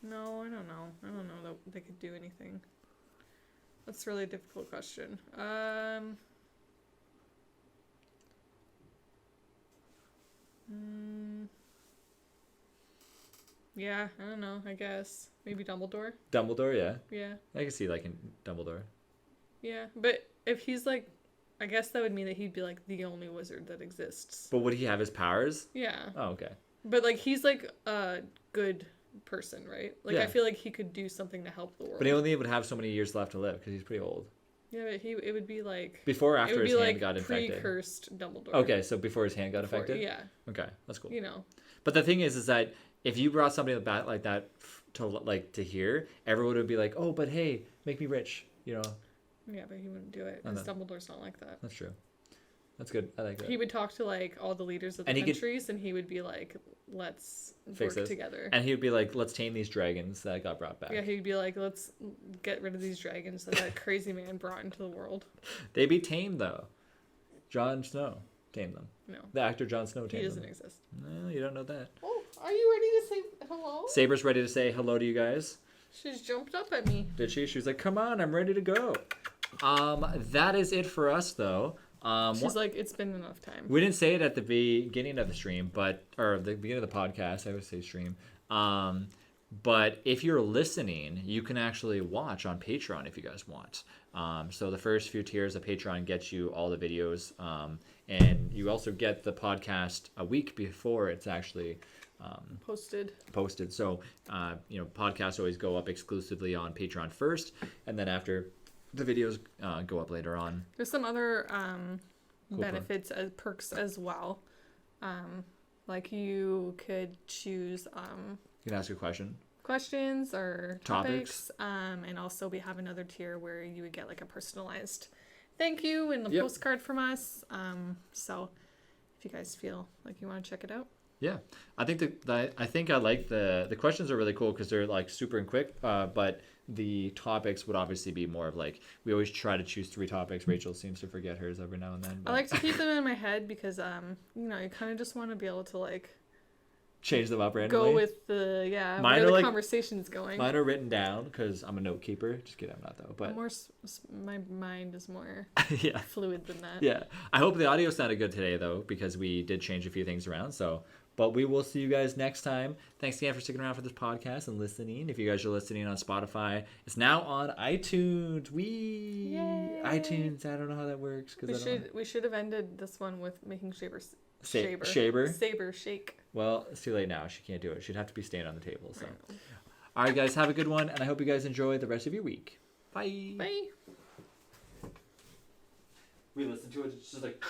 no, I don't know. I don't know that they could do anything. That's really a difficult question. Yeah, I don't know. I guess maybe Dumbledore. Dumbledore, yeah. Yeah, I can see like in Dumbledore. yeah. But if he's like, I guess that would mean that he'd be like the only wizard that exists. But would he have his powers? Yeah, Oh, okay. but like he's like a good person, right? Like I Yeah. feel like he could do something to help the world. But he only would have so many years left to live because he's pretty old. Yeah, but it would be like Before or it after would his be hand like got infected? pre-cursed Dumbledore. Okay, so before his hand got Before- affected? Yeah, Okay, that's cool. you know. But the thing is that if you brought something like that to hear, everyone would be like, "Oh, but hey, make me rich," you know. Yeah, but he wouldn't do it I because know. Dumbledore's not like that. That's true. That's good. I like that. He would talk to like all the leaders of the And he could- countries, and he would be like, "Let's Fix work this. together." And he would be like, "Let's tame these dragons that got brought back." Yeah, he'd be like, "Let's get rid of these dragons that crazy man brought into the world." They'd be tamed though. Jon Snow tamed them. No, The actor Jon Snow he tamed doesn't them. exist. No, you don't know that. Oh, are you ready to say hello? Saber's ready to say hello to you guys. She's jumped up at me. Did she? She was like, "Come on, I'm ready to go." That is it for us though. She's like, "It's been enough time." We didn't say it at the beginning of the stream, or the beginning of the podcast. I would say stream. But if you're listening, you can actually watch on Patreon if you guys want. So the first few tiers of Patreon get you all the videos, and you also get the podcast a week before it's actually Posted. So podcasts always go up exclusively on Patreon first, and then after the videos go up later on. There's some other Cool benefits as perks as well. Like you could choose You can ask a question. questions or Topics. topics. And also we have another tier where you would get like a personalized thank you and a Yep. postcard from us. So if you guys feel like you want to check it out. Yeah, I think I like the questions are really cool because they're like super and quick. But the topics would obviously be more of like we always try to choose 3 topics. Rachel seems to forget hers every now and then. I like to keep them in my head because you kind of just want to be able to like change them up randomly. go with the Mine where are the like- conversation's going. Mine are written down because I'm a note keeper. Just kidding, I'm not though. But My mind is more yeah. fluid than that. Yeah, I hope the audio sounded good today, though, because we did change a few things around. But we will see you guys next time. Thanks again for sticking around for this podcast and listening. If you guys are listening on Spotify, it's now on iTunes. Yay. iTunes. I don't know how that works We should have ended this one with making Saber shake. Well, it's too late now. She can't do it. She'd have to be staying on the table. So, all right, guys, have a good one, and I hope you guys enjoy the rest of your week. Bye. Bye. We listened to it. It's just like.